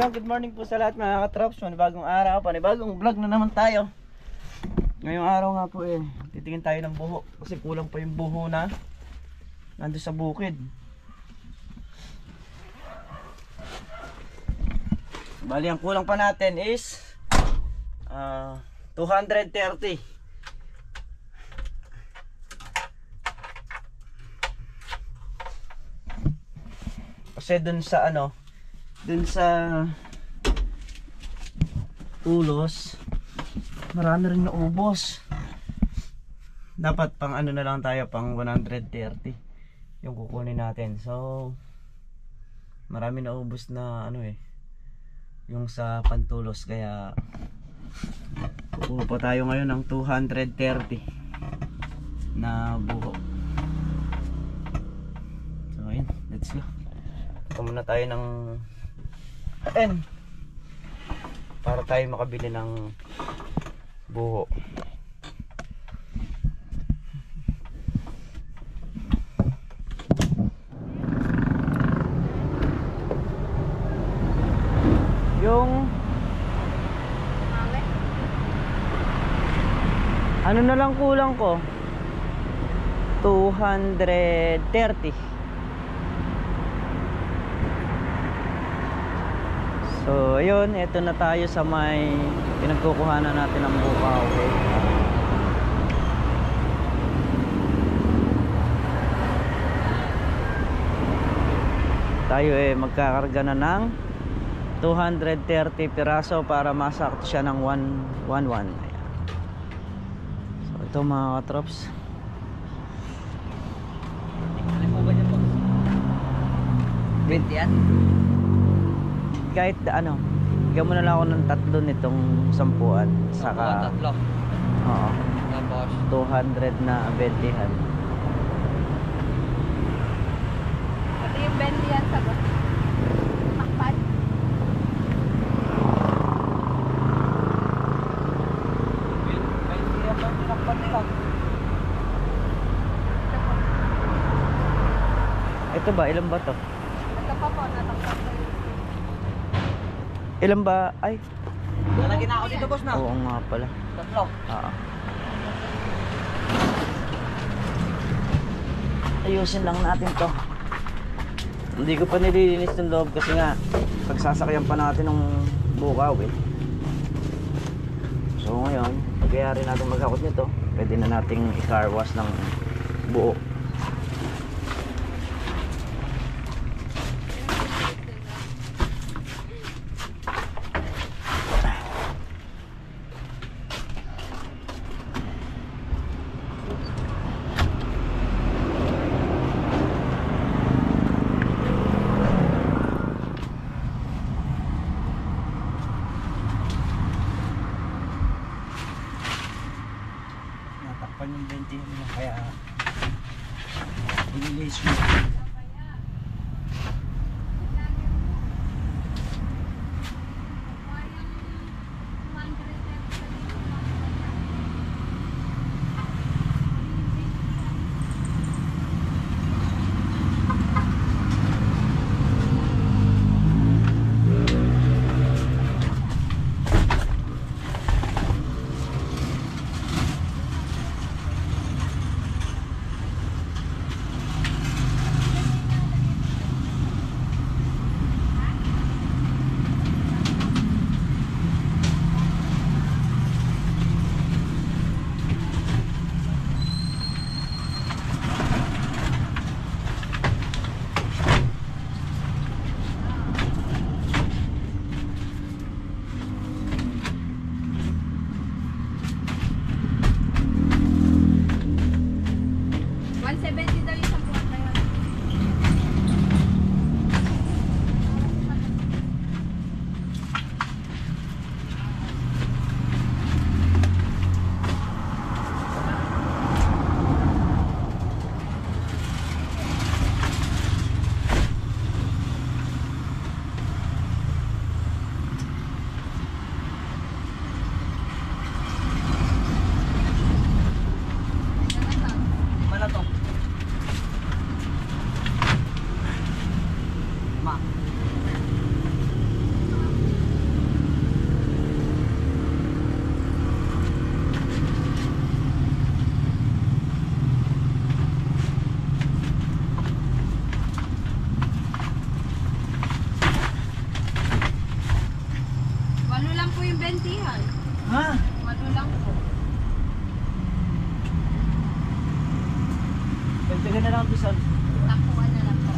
Ayun, good morning po sa lahat mga katrops. Panibagong araw, panibagong vlog na naman tayo. Ngayong araw nga po titingin tayo ng buho. Kasi kulang pa yung buho na nandun sa bukid. Bali, ang kulang pa natin is 230. Kasi dun sa dun sa tulos marami rin naubos. Dapat pang na lang tayo, pang 130 yung kukunin natin. So marami naubos na yung sa pantulos, kaya kukuha pa tayo ngayon ng 230 na buho. So ayun, let's go. Muna tayo ng para tayo makabili ng buho. Yung ano na lang kulang ko, 230. So ayun, eto na tayo sa may pinagkukuhanan natin ng bukaw. Tayo magkakarga na ng 230 piraso para masakto siya ng 111. So ito mga katrops. Ano po ba dyan po? 20 yan? Kahit bigyan mo na lang ako ng tatlo nitong 10-an. Saka tatlo. Oo. Tapos 200 na 20-han. Pati yung 20 yan sa takpan. Ito ba? Ilan ba to? Ito pa po, natakpan ko yun. Ilan ba? Ay, lalagyan na ako dito, boss, na. oo nga pala. Tatlo. Oo. Ayusin lang natin to. Hindi ko pa nililinis ng loob kasi nga pagsasakyan pa natin ng bukaw So ngayon, pagkayari natin maghakot nito, pwede na nating i-car wash ng buo. Natakpan yung 20 mo, kaya ililis mo. bentihan. Ha? Ano lang po. Dagdagan na lang bison. Takuan na lang po.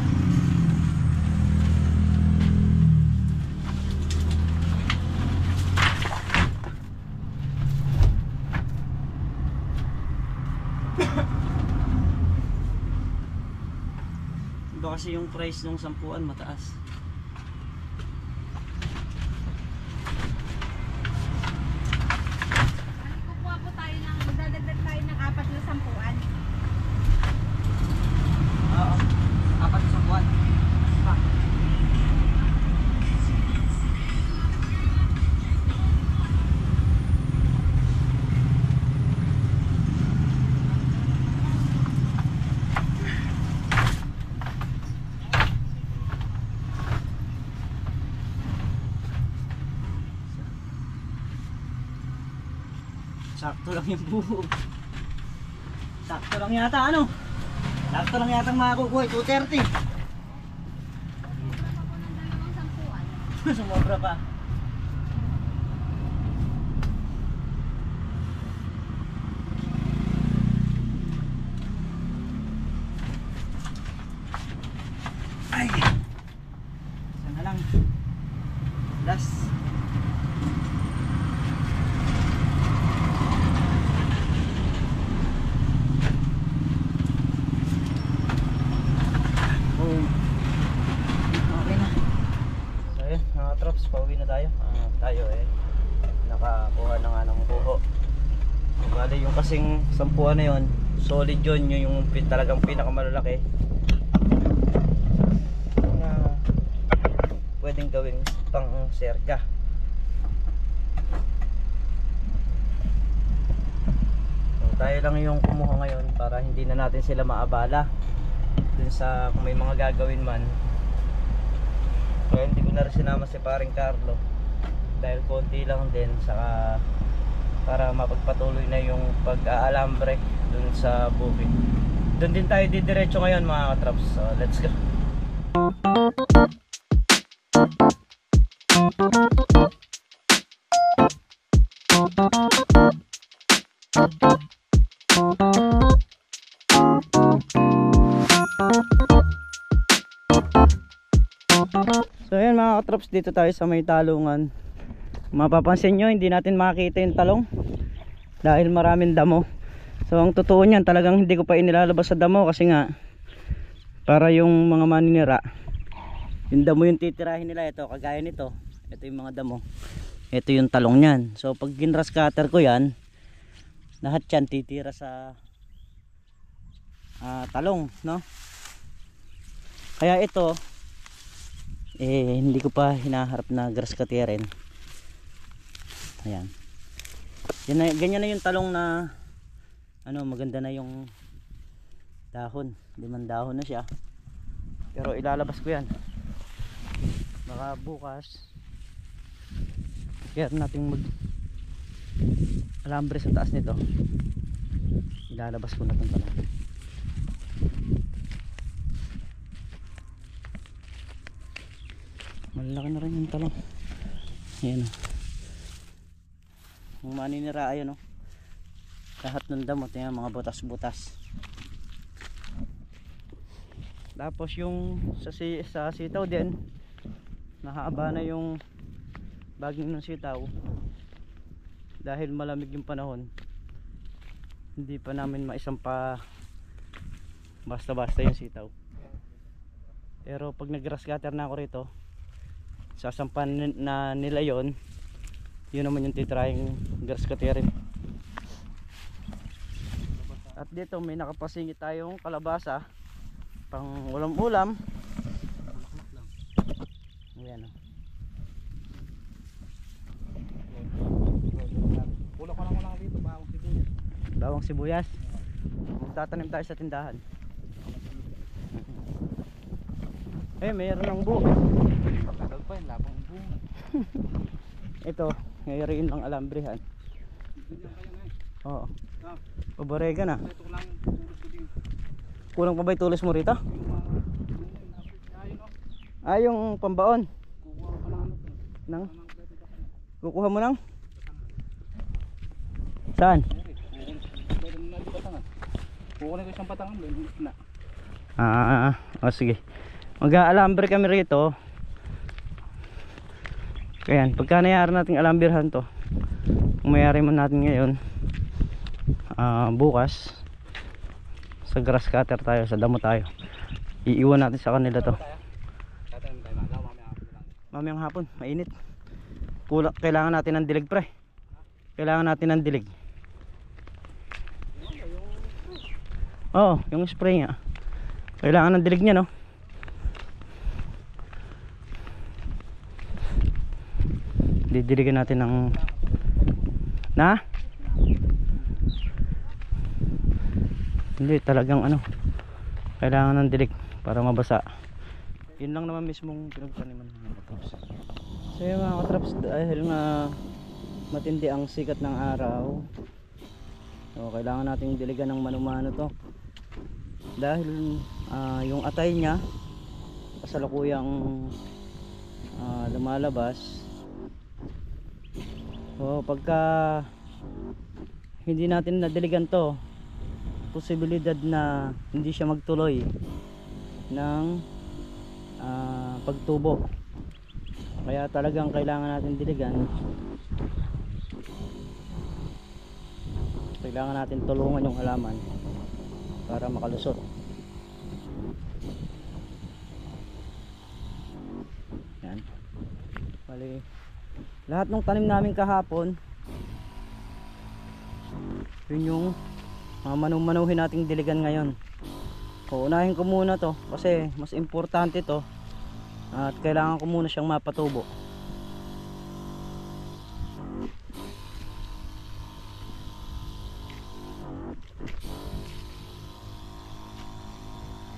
Iba kasi yung price ng 10 mataas. Kukuha po tayo ng, magdadagdag tayo ng 4 na 10-an. Oo. 4 sa buwan. Pa. Sakto lang yung buho. Sakto lang yata ano? Sakto lang yata makukuha 230. Kukuha po ng 2 10-an. Sumobra pa. Ay. Isa na lang. Last. Oh. Okay na. So ayun, mga trops, pauwi na tayo. Tayo nakakuha na nga ng buho. Bali yung kasing 10 na yun, solid yun, yun yung talagang pinakamalalaki na pwedeng gawing pang serga. So, tayo lang yung kumuha ngayon para hindi na natin sila maabala dun sa kung may mga gagawin man. Kaya hindi ko na rin sinama si paring Carlo dahil konti lang din, saka para mapagpatuloy na yung pag-aalambre dun sa bukid. Dun din tayo didiretso ngayon mga katraps. So let's go. So ayan mga katraps, dito tayo sa may talungan. Mapapansin nyo, hindi natin makita yung talong dahil maraming damo. So ang totoo niyan, talagang hindi ko pa inilalabas sa damo kasi nga para yung mga maninira, yung damo yung titirahin nila. Ito kagaya nito, ito yung mga damo, ito yung talong niyan. So pag ginras cutter ko yan, lahat yan titira sa talong, no? Kaya ito hindi ko pa hinaharap na grass cutterin. Ayan. Yan na, ganyan na yung talong na maganda na yung dahon. Limang dahon na siya. Pero ilalabas ko yan. Baka bukas kaya natin mag alambre sa taas nito. Ilalabas ko na itong talong. Malaki na rin yung talong. Ayan o. Kung maninira, ayan o. Lahat ng damot, yan, mga butas-butas. Tapos yung sa sitaw din, nahaba na yung baging ng sitaw. Dahil malamig yung panahon, hindi pa namin maisampa basta-basta yung sitaw. Pero pag nag-grass cutter na ako rito, sasampan na nila yon, yun naman yung titrying grass cutterin. At dito may nakapasingit tayong kalabasa pang ulam-ulam. Ayan o. Kulang ko lang dito, bawang sibuyas. Bawang sibuyas. Magtatanim tayo sa tindahan. Mayroon ng buo. Pagkakal pa yun, labang bunga. Ito, ngayon lang alambrehan. Oo. Paborega na. Kulang pa ba yung tulis mo rito? Yung pambaon. Kukuha mo nang? Saan? Kukunin ko isang patangan doon na. O sige. Mag-aalambre kami rito. Ayan, pagka nayari natin alambirhan to, kung mayari man natin ngayon, bukas sa grass cutter tayo, sa damo tayo, iiwan natin sa kanila to. Mamayang hapon, mainit. Kailangan natin ng dilig, pre. Kailangan natin ng dilig. Oo, yung spray nga. Kailangan ng dilig niya, no? Didiligan natin ng hindi talagang kailangan ng dilig para mabasa. Yun lang naman mismong pinagtaniman ng mga katraps. So yung mga katraps, dahil nga matindi ang sikat ng araw, so kailangan nating diligan ng mano-mano to. Dahil yung atay niya kasalukuyang lumalabas. So pagka hindi natin nadiligan to, posibilidad na hindi siya magtuloy ng pagtubo. Kaya talagang kailangan natin diligan. Kailangan natin tulungan yung halaman para makalusot. Yan. Bali, lahat ng tanim namin kahapon, yun yung manuhin nating diligan ngayon. Uunahin ko muna to kasi mas importante to at kailangan ko muna siyang mapatubo.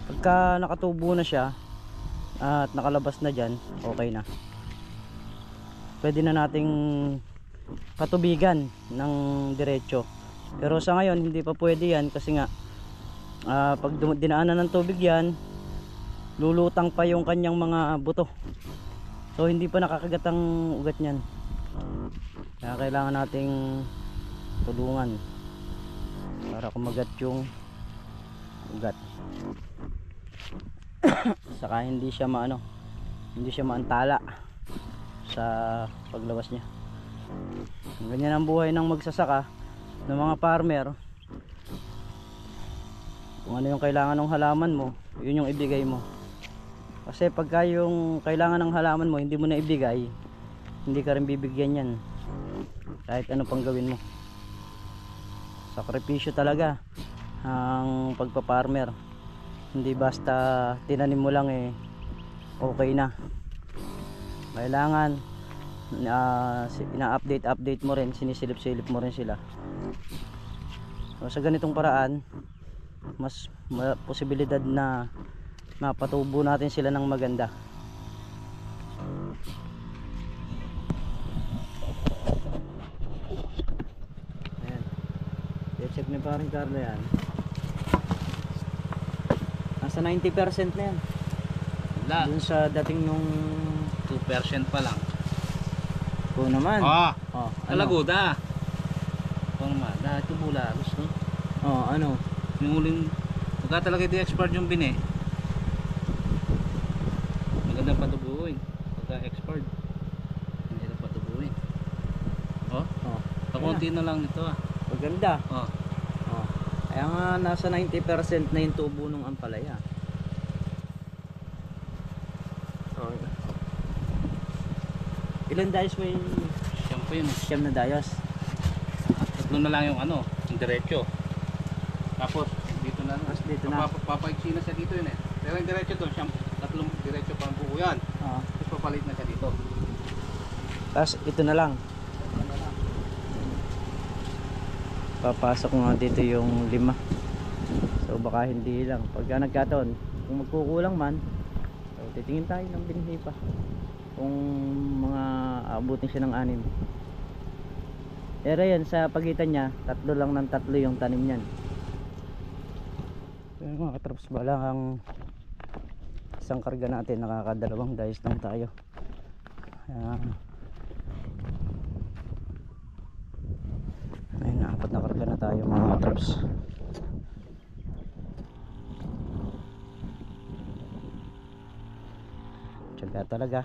Pagka nakatubo na siya at nakalabas na dyan, okay na. Pwede na nating patubigan ng diretso. Pero sa ngayon hindi pa pwede yan kasi nga pag dinaanan ng tubig yan, lulutang pa yung kanyang mga buto. So hindi pa nakakagat ang ugat niyan. Kaya kailangan nating tulungan para kumagat yung ugat. Saka hindi siya hindi siya maantala sa paglawas niya. Ganyan ang buhay ng magsasaka, ng mga farmer. Kung ano yung kailangan ng halaman mo, yun yung ibigay mo. Kasi pagka yung kailangan ng halaman mo hindi mo na ibigay, hindi ka rin bibigyan yan kahit ano pang gawin mo. Sakripisyo talaga ang pagpa-farmer. Hindi basta tinanim mo lang okay na. Kailangan ina-update mo rin, sinisilip-silip mo rin sila. So, sa ganitong paraan, mas posibilidad na mapatubo natin sila ng maganda. Ayan, i-check ni paring Carlo yan. Nasa 90% na yan. Wala. Dun sa dating nung 2% pa lang. ko naman. Oh, Alagoda. Kung naman, ito mula, gusto. Ano? Yung huling, pagka talaga ito expert yung bine, magandang patubuhin. Pagka expert, hindi ito patubuhin. Pakunti na lang ito Maganda. Oh. Kaya nga nasa 90% na yung tubo ng ampalaya. Ilan dayos mo yung Siyam po yun. siyam na dayos? Tatlo na lang yung yung diretso. Tapos dito na. Tapos dito na. Papaiksi na siya dito yun Pero yung diretso to, tatlong diretso pa ang buo yan. Tapos papalit na siya dito. Tapos ito na lang. Papasok nga dito yung 5. So baka hindi lang. Pagka nagkataon, kung magkukulang man, so titingin tayo ng binhi pa. Kung mga abutin siya ng 6. Pero yan, sa pagitan niya, 3 lang ng 3 yung tanim niyan. So mga katraps, bala ang isang karga natin, nakakadalawang dayos lang tayo. Ayun na. apat na karga na tayo mga katrops. Tiyaga talaga,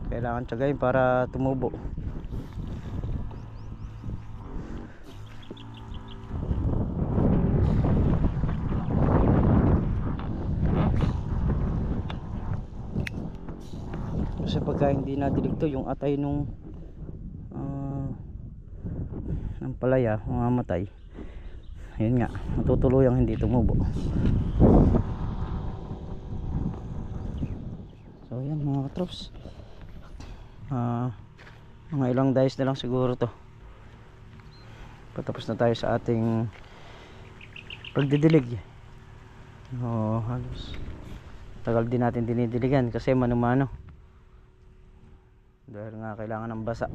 kailangan tiyagain para tumubo. Kasi pagka hindi nadilig to, yung atay nung ng palaya mamamatay. Ayun nga, matutuluyang hindi tumubo. So yan mga katrops, mga ilang days na lang siguro to, patapos na tayo sa ating pagdidilig. Halos tagal din natin dinidiligan kasi mano-mano, dahil nga kailangan ng basa.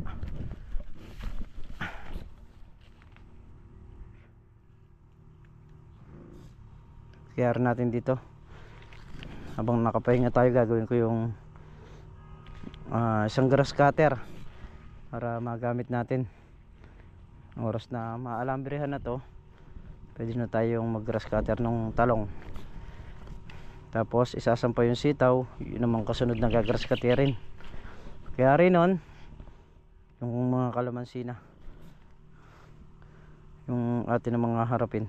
Kaya rin natin dito, habang nakapahinga tayo, gagawin ko yung isang grass cutter para magamit natin. Oras na maalambrehan na to, pwede na tayong mag grass cutter ng talong. Tapos isasampa yung sitaw, yun naman kasunod na gagrass cutterin. Kaya rin nun yung mga kalamansi na yung atin na mga harapin.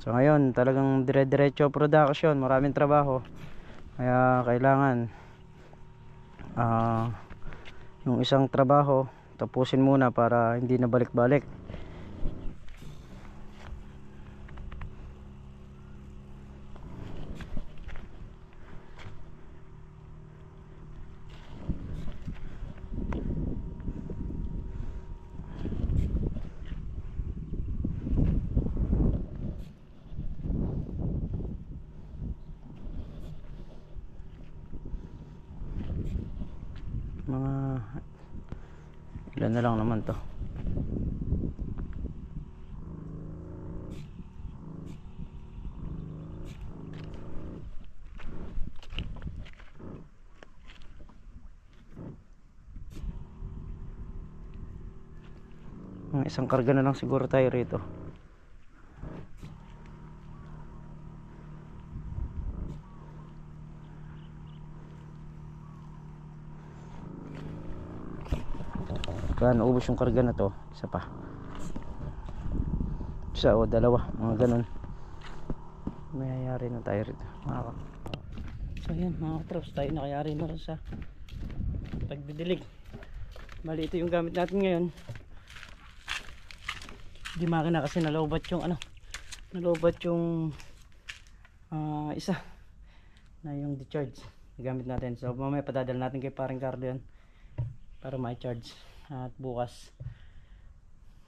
So ngayon talagang dire-diretso production, maraming trabaho, kaya kailangan yung isang trabaho tapusin muna para hindi na balik-balik. Mga ilan na lang naman to. Mga isang karga na lang siguro tayo rito. Kaya naubos yung karga na to, isa pa, isa o dalawa, mga ganun. Mayayari na tayo rito. So yan mga katrops, tayo nakayari na rin sa pagdidilig. Bali ito yung gamit natin ngayon. Di makina kasi nalobat yung nalobat yung isa na yung decharge gamit natin. So mamaya padadal natin kay paring Carlo yan para ma-charge. At bukas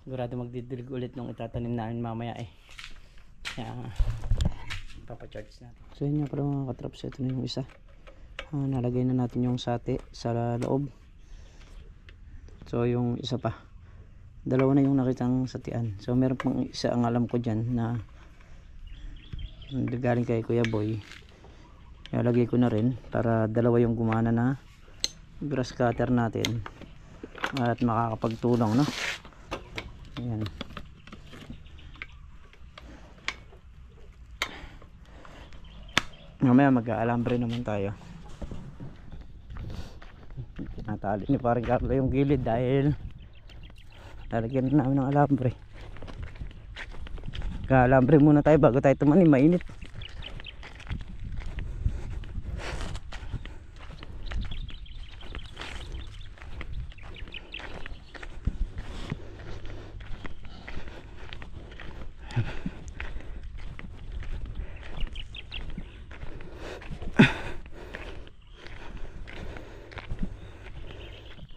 sigurado magdidilig ulit nung itatanim namin mamaya kaya papacharge natin. So yun nga pala mga katrops, ito na yung isa. Nalagay na natin yung sate sa loob. So yung isa pa, dalawa na yung nakitang satian. So meron pang isa ang alam ko dyan na galing kay Kuya Boy, ilalagay ko na rin para dalawa yung gumana na grass cutter natin at makakapagtulong, no? Ayan. Mamaya mag-aalambre naman tayo. Natali ni paring Carlo yung gilid dahil lalagyan na namin ng alambre. Mag-aalambre muna tayo bago tayo tumanim, mainit.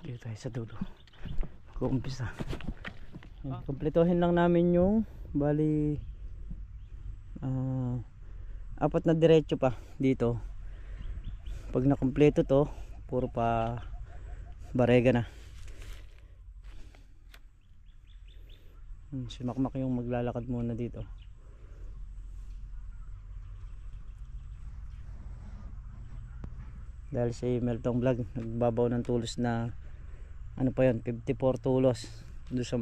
Dito tayo sa dulo, mag-uumpisa. Kompletohin lang namin yung bali apat na diretso pa dito. Pag nakompleto to, puro pa barega na. Si Makmak yung maglalakad muna dito. Dahil si Meltong Vlog nagbabaw ng tulos na ano pa yun, 54 tulos. doon sa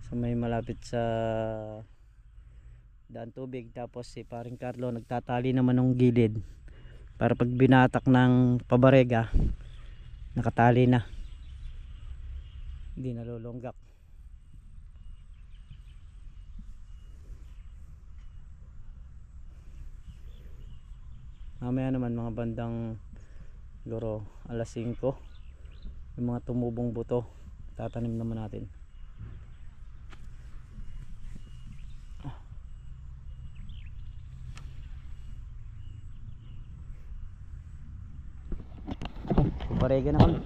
sa may malapit sa daan tubig. Tapos si paring Carlo nagtatali naman ng gilid para pag binatak ng pabarega nakatali na, hindi nalulunggak. Mamaya naman mga bandang siguro alas 5 yung mga tumubong buto tatanim naman natin. Parega na kami.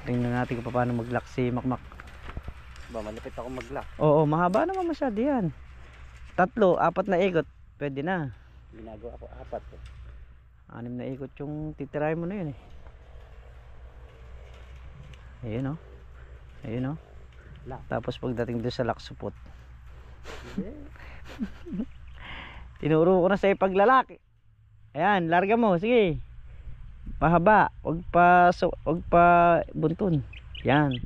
Tingnan natin kung paano mag-lock si Makmak. Ba, malapit ako mag-lock. Oo, mahaba naman masyado yan. 3, 4 na ikot, pwede na. Ginagawa ko 4 eh. 6 na ikot yung titirahin mo na yun eh. Ayun o. Ayun o. Lock. Tapos pagdating doon sa lock support. Tinuro ko na sa'yo paglalaki. Ayan, larga mo, sige. Pahaba, wag pa buntun. Yan.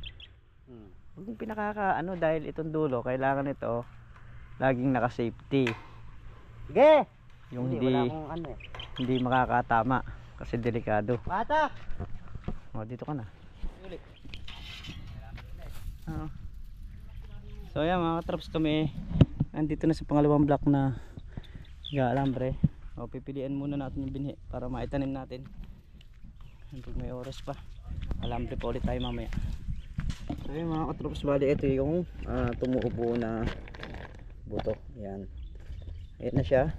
Huwag yung pinakaka dahil itong dulo kailangan ito laging naka safety. Sige. Yung wala akong hindi makakatama kasi delikado. Bata. O, dito ka na. Oo. So ayan mga traps, kami nandito na sa pangalawang block na ga-alambre. O, pipilian muna natin yung binhi para maitanim natin. Pag may oras pa, alambre pa ulit tayo mamaya. So yun mga katrops, bali ito yung tumuubo na buto. Ayan, ayan na siya.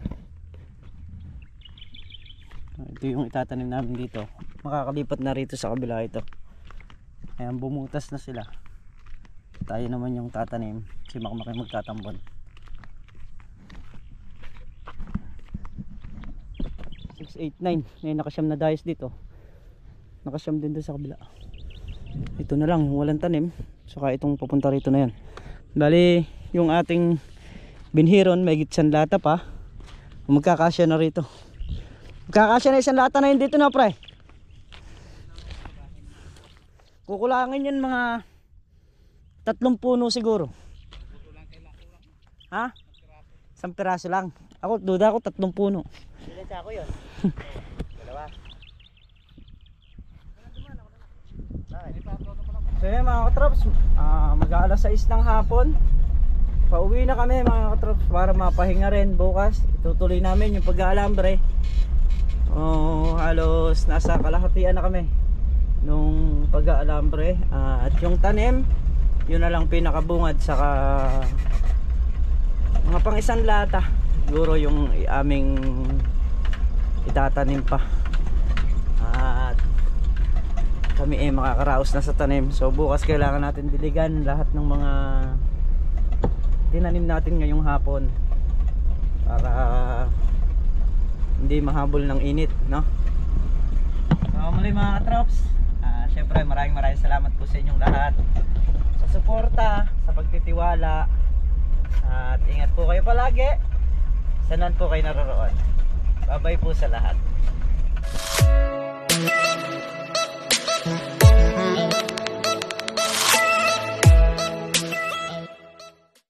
Ito yung itatanim namin dito. Makakalipat na rito sa kabila ito. Ayan, bumutas na sila. Tayo naman yung tatanim, si Makmak yung magtatambon. 6, 8, 9. Ngayon nakasyam na dayos dito. Nakasyam din doon sa kabila. Ito na lang, walang tanim. Saka itong papunta rito na yan. Bali, yung ating binhiron, may gitsan lata pa. Magkakasya na rito. Magkakasya na isang lata na yun dito na, pre. Kukulangin yun mga 3 puno siguro. Ha? 1 piraso lang. Ako, duda ako 3 puno. Ilan sa ako yun? Dalawa. So yun mga katrops, mag-aalas 6 ng hapon. Pauwi na kami mga katrops para mapahinga rin bukas. Itutuloy namin yung pag-aalambre. Halos nasa kalahatian na kami nung pag-aalambre. At yung tanim, yun na lang pinakabungad, saka mga pang isang lata siguro yung aming itatanim pa. At kami makakaraos na sa tanim. So bukas kailangan natin diligan lahat ng mga tinanim natin ngayong hapon para hindi mahabol ng init, no? So muli mga katrops, syempre maraming salamat po sa inyong lahat sa suporta, sa pagtitiwala, at ingat po kayo palagi saan po kayo naroroon. Bye bye po sa lahat.